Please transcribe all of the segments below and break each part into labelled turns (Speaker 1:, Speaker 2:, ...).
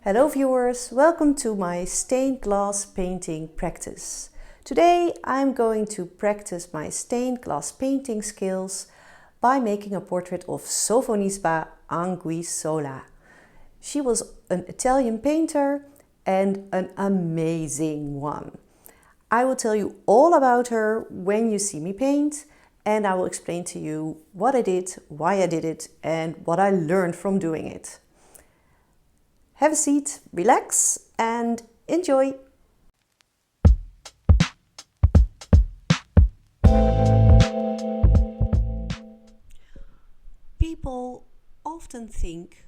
Speaker 1: Hello viewers, welcome to my stained glass painting practice. Today I'm going to practice my stained glass painting skills by making a portrait of Sofonisba Anguissola. She was an Italian painter and an amazing one. I will tell you all about her when you see me paint, and I will explain to you what I did, why I did it, and what I learned from doing it. Have a seat, relax, and enjoy! People often think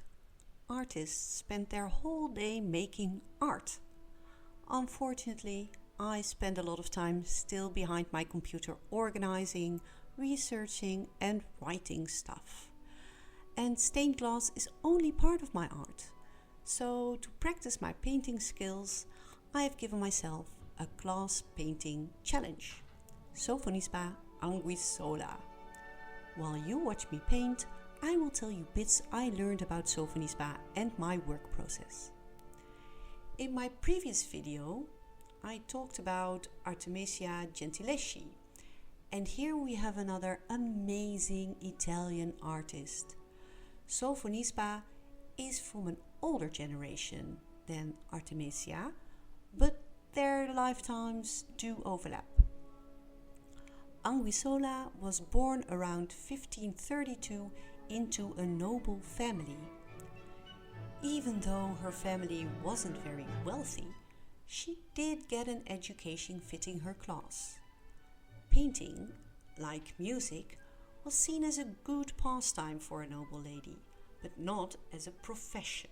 Speaker 1: artists spend their whole day making art. Unfortunately, I spend a lot of time still behind my computer organizing, researching and writing stuff. And stained glass is only part of my art. So to practice my painting skills, I have given myself a glass painting challenge. Sofonisba Anguissola. While you watch me paint, I will tell you bits I learned about Sofonisba and my work process. In my previous video, I talked about Artemisia Gentileschi, and here we have another amazing Italian artist. Sofonisba is from an older generation than Artemisia, but their lifetimes do overlap. Anguissola was born around 1532 into a noble family. Even though her family wasn't very wealthy, she did get an education fitting her class. Painting, like music, was seen as a good pastime for a noble lady, but not as a profession.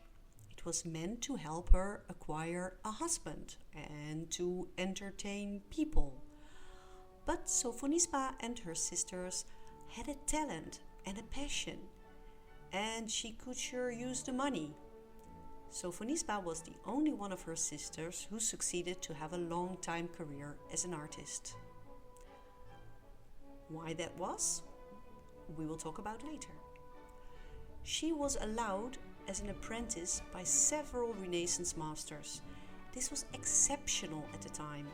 Speaker 1: It was meant to help her acquire a husband and to entertain people. But Sofonisba and her sisters had a talent and a passion, and she could sure use the money. Sofonisba was the only one of her sisters who succeeded to have a long-time career as an artist. Why that was, we will talk about later. She was allowed as an apprentice by several Renaissance masters. This was exceptional at the time.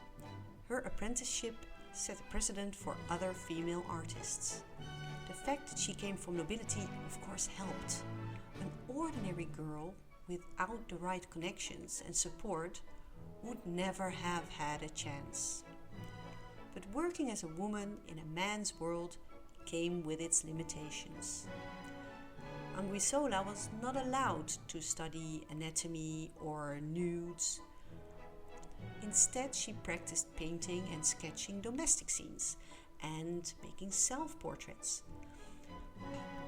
Speaker 1: Her apprenticeship set a precedent for other female artists. The fact that she came from nobility, of course, helped. An ordinary girl without the right connections and support would never have had a chance. But working as a woman in a man's world came with its limitations. Anguissola was not allowed to study anatomy or nudes. Instead, she practiced painting and sketching domestic scenes and making self-portraits.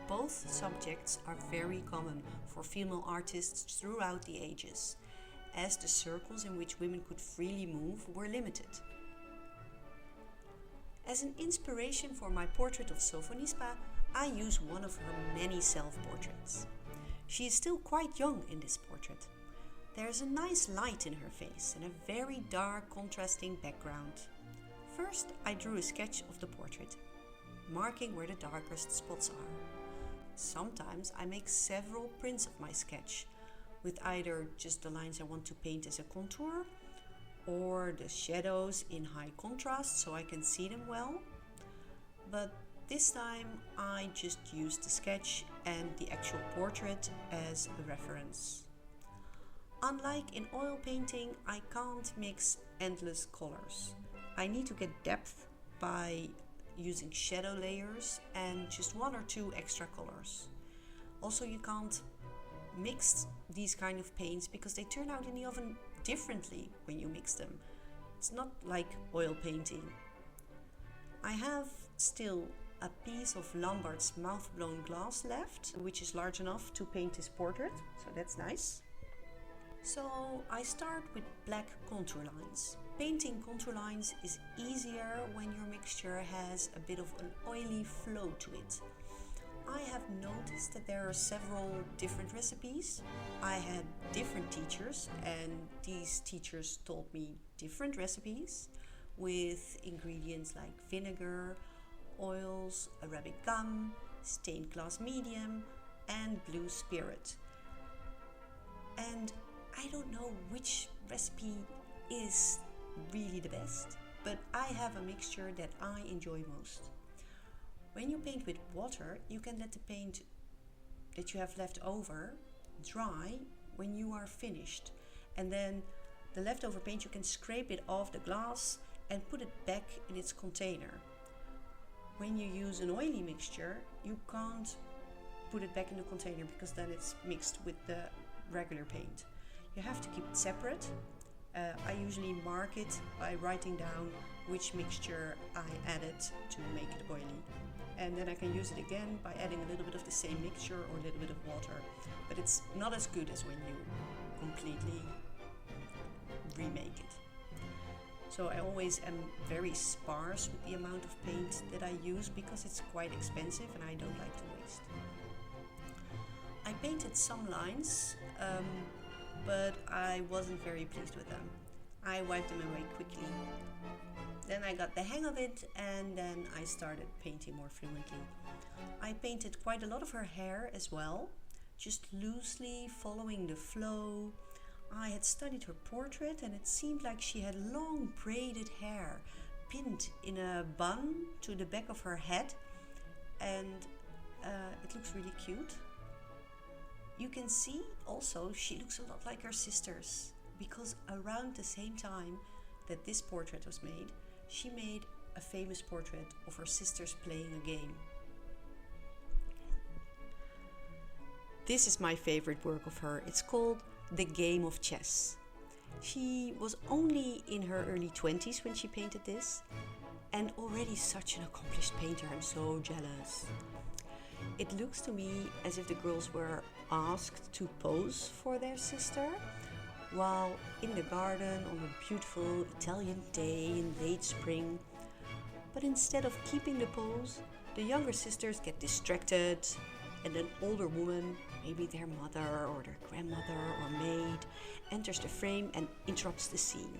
Speaker 1: Both subjects are very common for female artists throughout the ages, as the circles in which women could freely move were limited. As an inspiration for my portrait of Sofonisba, I use one of her many self-portraits. She is still quite young in this portrait. There is a nice light in her face and a very dark contrasting background. First, I drew a sketch of the portrait, marking where the darkest spots are. Sometimes I make several prints of my sketch, with either just the lines I want to paint as a contour, or the shadows in high contrast so I can see them well. But this time I just used the sketch and the actual portrait as a reference. Unlike in oil painting, I can't mix endless colors. I need to get depth by using shadow layers and just one or two extra colors. Also, you can't mix these kind of paints because they turn out in the oven differently when you mix them. It's not like oil painting. I have still a piece of Lambert's mouth-blown glass left, which is large enough to paint this portrait, so that's nice. So I start with black contour lines. Painting contour lines is easier when your mixture has a bit of an oily flow to it. I have noticed that there are several different recipes. I had different teachers, and these teachers taught me different recipes with ingredients like vinegar, oils, Arabic gum, stained glass medium and blue spirit. And I I don't know which recipe is really the best, but I have a mixture that I enjoy most. When you paint with water, you can let the paint that you have left over dry when you are finished, and then the leftover paint you can scrape it off the glass and put it back in its container. When you use an oily mixture, you can't put it back in the container because then it's mixed with the regular paint. You have to keep it separate. I usually mark it by writing down which mixture I added to make it oily. And then I can use it again by adding a little bit of the same mixture or a little bit of water. But it's not as good as when you completely remake it. So I always am very sparse with the amount of paint that I use because it's quite expensive and I don't like to waste. I painted some lines, but I wasn't very pleased with them. I wiped them away quickly. Then I got the hang of it and then I started painting more fluently. I painted quite a lot of her hair as well, just loosely following the flow. I had studied her portrait and it seemed like she had long braided hair pinned in a bun to the back of her head, and it looks really cute. You can see also she looks a lot like her sisters, because around the same time that this portrait was made, she made a famous portrait of her sisters playing a game. This is my favorite work of her. It's called The Game of Chess. She was only in her early 20s when she painted this, and already such an accomplished painter. I'm so jealous. It looks to me as if the girls were asked to pose for their sister while in the garden on a beautiful Italian day in late spring. But instead of keeping the pose, the younger sisters get distracted and an older woman, maybe their mother or their grandmother or maid, enters the frame and interrupts the scene.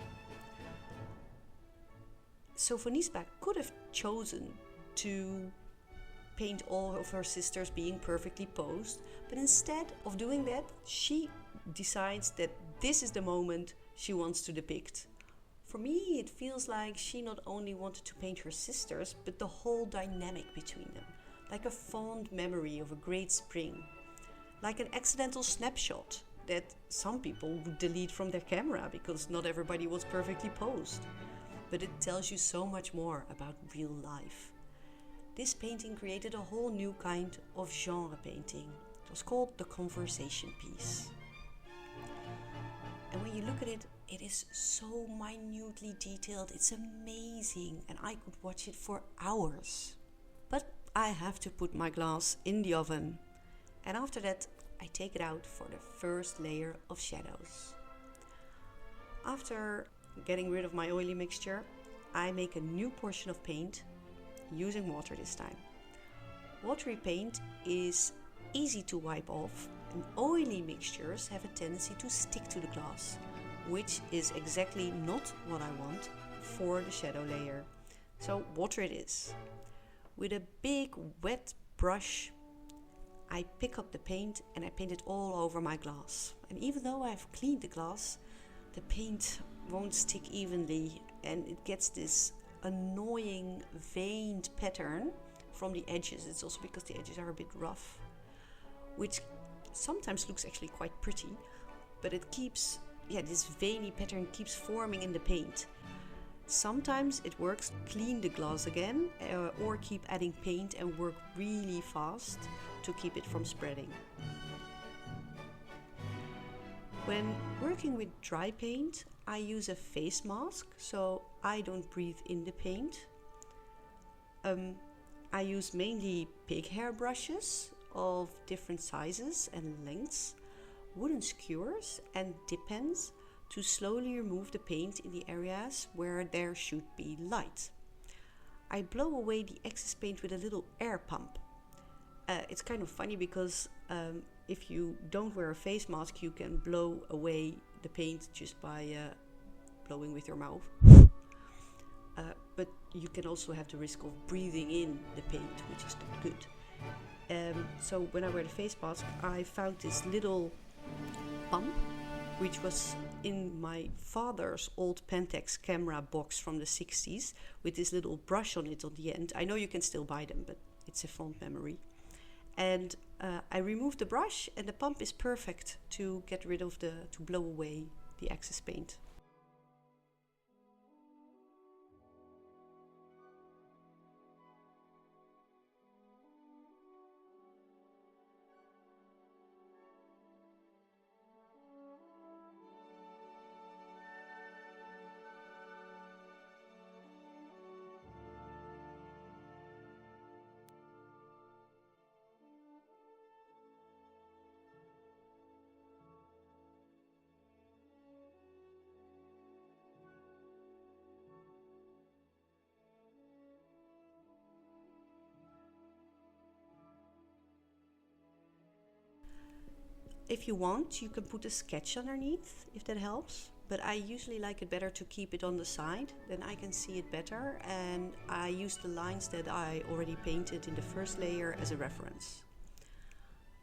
Speaker 1: Sofonisba could have chosen to paint all of her sisters being perfectly posed, but instead of doing that, she decides that this is the moment she wants to depict. For me, it feels like she not only wanted to paint her sisters, but the whole dynamic between them, like a fond memory of a great spring, like an accidental snapshot that some people would delete from their camera because not everybody was perfectly posed. But it tells you so much more about real life. This painting created a whole new kind of genre painting. It was called the conversation piece. And when you look at it, it is so minutely detailed. It's amazing, and I could watch it for hours. But I have to put my glass in the oven, and after that I take it out for the first layer of shadows. After getting rid of my oily mixture, I make a new portion of paint using water this time. Watery paint is easy to wipe off, and oily mixtures have a tendency to stick to the glass, which is exactly not what I want for the shadow layer. So water it is. With a big wet brush, I pick up the paint and I paint it all over my glass. And even though I've cleaned the glass, the paint won't stick evenly and it gets this annoying veined pattern from the edges. It's also because the edges are a bit rough, which sometimes looks actually quite pretty, but it keeps, this veiny pattern keeps forming in the paint. Sometimes it works, clean the glass again, or keep adding paint and work really fast to keep it from spreading. When working with dry paint, I use a face mask so I don't breathe in the paint. I use mainly pig hair brushes of different sizes and lengths, wooden skewers and dip pens to slowly remove the paint in the areas where there should be light. I blow away the excess paint with a little air pump. It's kind of funny because if you don't wear a face mask, you can blow away the paint just by blowing with your mouth. But you can also have the risk of breathing in the paint, which is not good. So when I wear the face mask, I found this little pump which was in my father's old Pentax camera box from the 60s with this little brush on it on the end. I know you can still buy them, but it's a fond memory. And I removed the brush, and the pump is perfect to get rid of to blow away the excess paint. If you want, you can put a sketch underneath, if that helps. But I usually like it better to keep it on the side, then I can see it better. And I use the lines that I already painted in the first layer as a reference.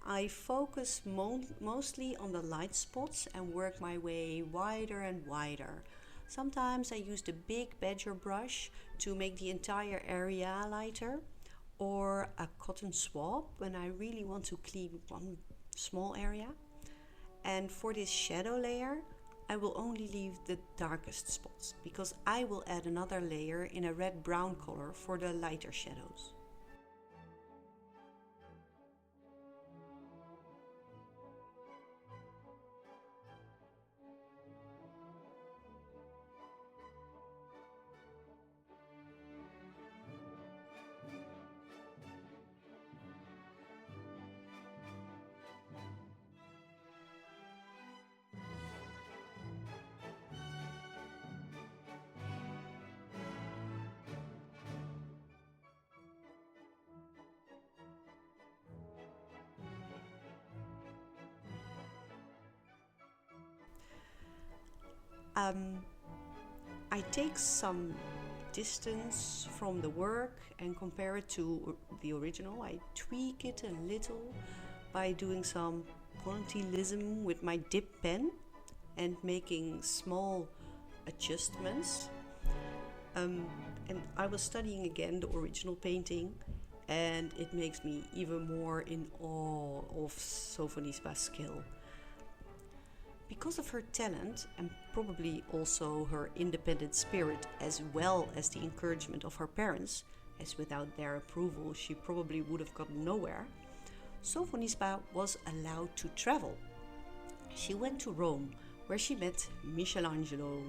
Speaker 1: I focus mostly on the light spots and work my way wider and wider. Sometimes I use the big badger brush to make the entire area lighter, or a cotton swab when I really want to clean one small area. And for this shadow layer, I will only leave the darkest spots, because I will add another layer in a red-brown color for the lighter shadows. I take some distance from the work and compare it to the original. I tweak it a little by doing some pointillism with my dip pen and making small adjustments. And I was studying again the original painting, and it makes me even more in awe of Sofonisba's skill. Because of her talent, and probably also her independent spirit, as well as the encouragement of her parents, as without their approval she probably would have gotten nowhere, Sofonisba was allowed to travel. She went to Rome, where she met Michelangelo.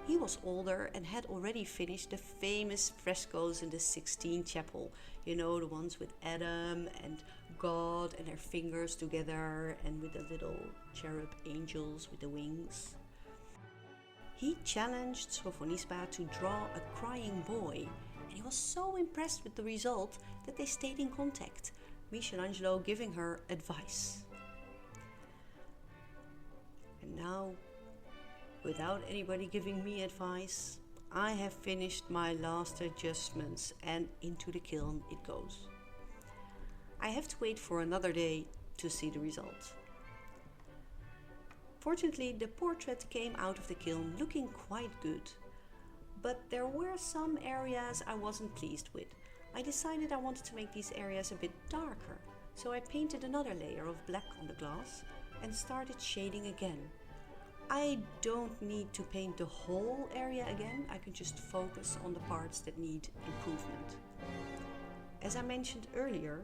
Speaker 1: He was older and had already finished the famous frescoes in the Sixtine Chapel. You know, the ones with Adam and God and their fingers together, and with the little cherub angels with the wings. He challenged Sofonisba to draw a crying boy, and he was so impressed with the result that they stayed in contact, Michelangelo giving her advice. And now, without anybody giving me advice, I have finished my last adjustments, and into the kiln it goes. I have to wait for another day to see the result. Fortunately, the portrait came out of the kiln looking quite good, but there were some areas I wasn't pleased with. I decided I wanted to make these areas a bit darker, so I painted another layer of black on the glass and started shading again. I don't need to paint the whole area again, I can just focus on the parts that need improvement. As I mentioned earlier,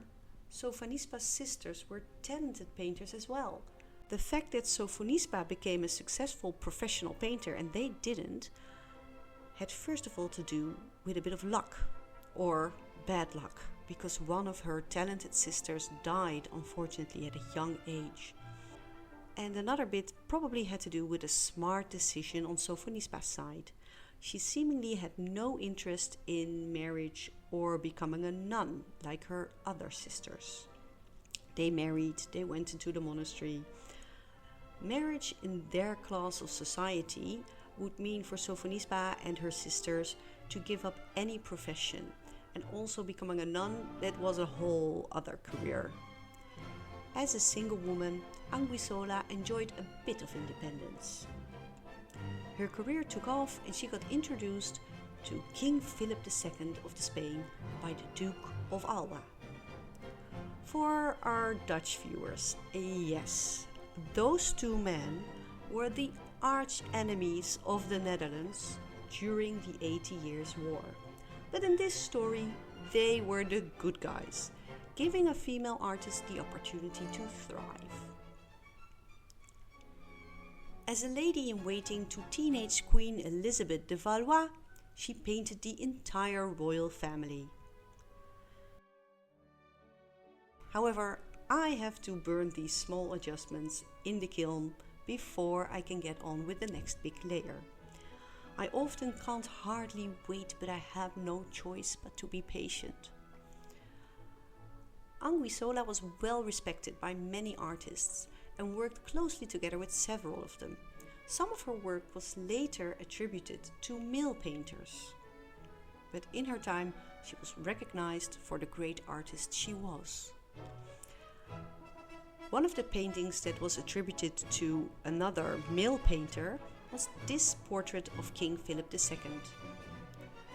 Speaker 1: Sofonisba's sisters were talented painters as well. The fact that Sofonisba became a successful professional painter and they didn't, had first of all to do with a bit of luck, or bad luck, because one of her talented sisters died unfortunately at a young age. And another bit probably had to do with a smart decision on Sofonisba's side. She seemingly had no interest in marriage or becoming a nun like her other sisters. They married, they went into the monastery. Marriage in their class of society would mean for Sofonisba and her sisters to give up any profession, and also becoming a nun, that was a whole other career. As a single woman, Anguissola enjoyed a bit of independence. Her career took off and she got introduced to King Philip II of Spain by the Duke of Alba. For our Dutch viewers, yes, those two men were the arch enemies of the Netherlands during the 80 Years' War. But in this story, they were the good guys, giving a female artist the opportunity to thrive. As a lady-in-waiting to teenage Queen Elizabeth de Valois, she painted the entire royal family. However, I have to burn these small adjustments in the kiln before I can get on with the next big layer. I often can't hardly wait, but I have no choice but to be patient. Anguissola was well respected by many artists and worked closely together with several of them. Some of her work was later attributed to male painters. But in her time, she was recognized for the great artist she was. One of the paintings that was attributed to another male painter was this portrait of King Philip II.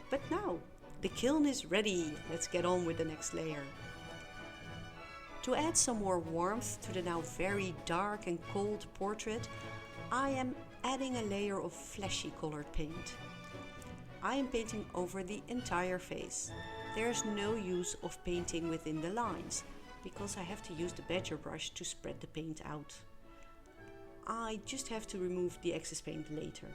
Speaker 1: But now, the kiln is ready. Let's get on with the next layer. To add some more warmth to the now very dark and cold portrait, I am adding a layer of fleshy colored paint. I am painting over the entire face. There is no use of painting within the lines, because I have to use the badger brush to spread the paint out. I just have to remove the excess paint later.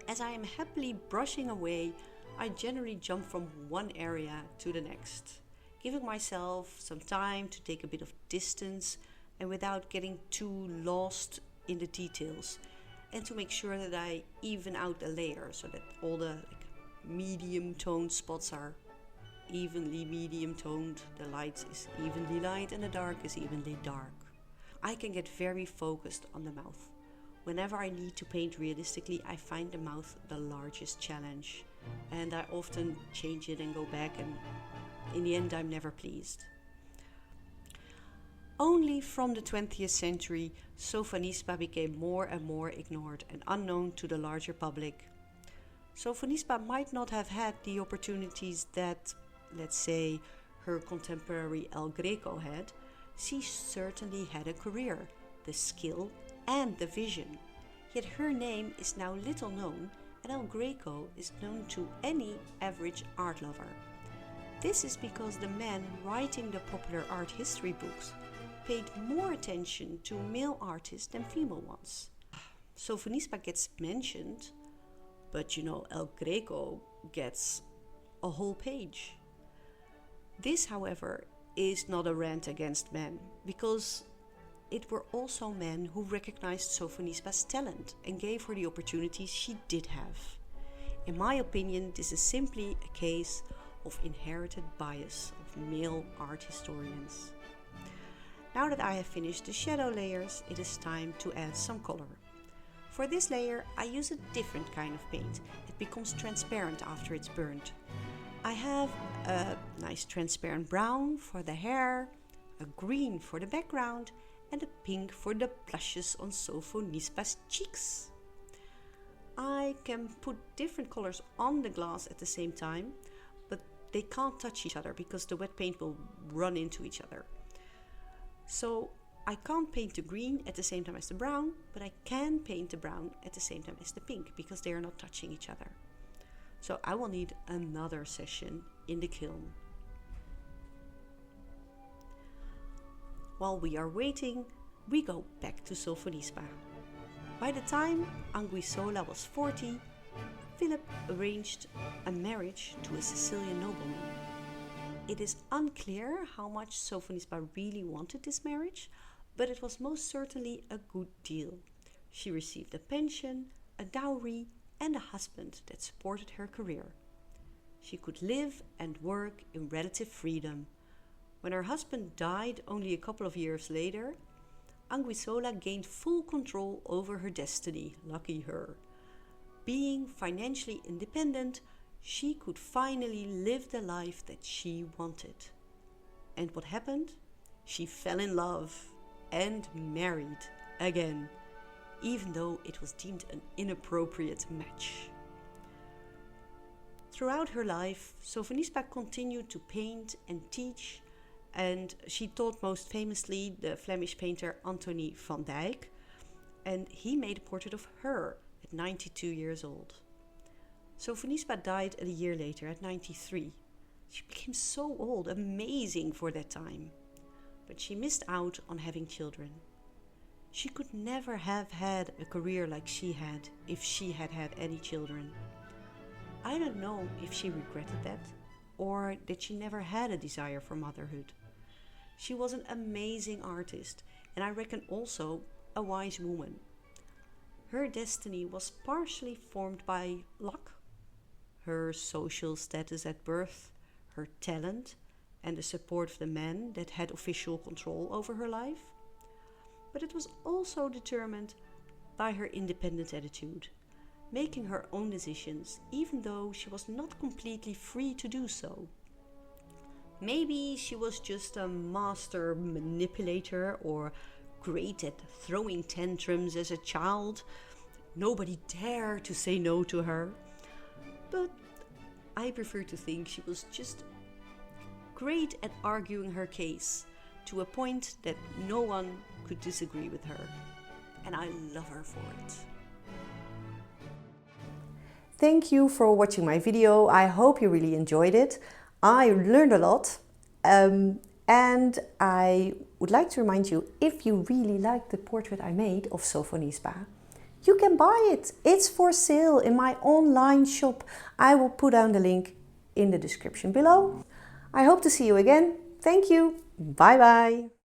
Speaker 1: As I am happily brushing away, I generally jump from one area to the next, giving myself some time to take a bit of distance and without getting too lost in the details, and to make sure that I even out the layer so that all the medium toned spots are evenly medium toned, the light is evenly light and the dark is evenly dark. I can get very focused on the mouth. Whenever I need to paint realistically, I find the mouth the largest challenge, and I often change it and go back, and in the end I'm never pleased. Only from the 20th century, Sofonisba became more and more ignored and unknown to the larger public. Sofonisba might not have had the opportunities that, let's say, her contemporary El Greco had. She certainly had a career, the skill and the vision. Yet her name is now little known, and El Greco is known to any average art lover. This is because the men writing the popular art history books paid more attention to male artists than female ones. Sofonisba gets mentioned, but El Greco gets a whole page. This, however, is not a rant against men, because it were also men who recognized Sofonisba's talent and gave her the opportunities she did have. In my opinion, this is simply a case of inherited bias of male art historians. Now that I have finished the shadow layers, it is time to add some color. For this layer, I use a different kind of paint. It becomes transparent after it's burned. I have a nice transparent brown for the hair, a green for the background, and a pink for the blushes on Sofonisba's cheeks. I can put different colors on the glass at the same time, but they can't touch each other because the wet paint will run into each other. So I can't paint the green at the same time as the brown, but I can paint the brown at the same time as the pink because they are not touching each other. So I will need another session in the kiln. While we are waiting, we go back to Sofonisba. By the time Anguissola was 40, Philip arranged a marriage to a Sicilian nobleman. It is unclear how much Sofonisba really wanted this marriage, but it was most certainly a good deal. She received a pension, a dowry, and a husband that supported her career. She could live and work in relative freedom. When her husband died only a couple of years later, Anguissola gained full control over her destiny, lucky her. Being financially independent, she could finally live the life that she wanted. And what happened? she fell in love and married again, even though it was deemed an inappropriate match. Throughout her life, Sofonisba continued to paint and teach, and she taught most famously the Flemish painter Antonie van Dyck, and he made a portrait of her at 92 years old. Sofonisba died a year later at 93. She became so old, amazing for that time. But she missed out on having children. She could never have had a career like she had if she had had any children. I don't know if she regretted that or that she never had a desire for motherhood. She was an amazing artist, and I reckon also a wise woman. Her destiny was partially formed by luck, her social status at birth, her talent, and the support of the men that had official control over her life. But it was also determined by her independent attitude, making her own decisions, even though she was not completely free to do so. Maybe she was just a master manipulator or great at throwing tantrums as a child. Nobody dared to say no to her. But I prefer to think she was just great at arguing her case to a point that no one could disagree with her. And I love her for it. Thank you for watching my video. I hope you really enjoyed it. I learned a lot. And I would like to remind you, if you really like the portrait I made of Sofonisba, you can buy it. It's for sale in my online shop. I will put down the link in the description below. I hope to see you again. Thank you. Bye bye.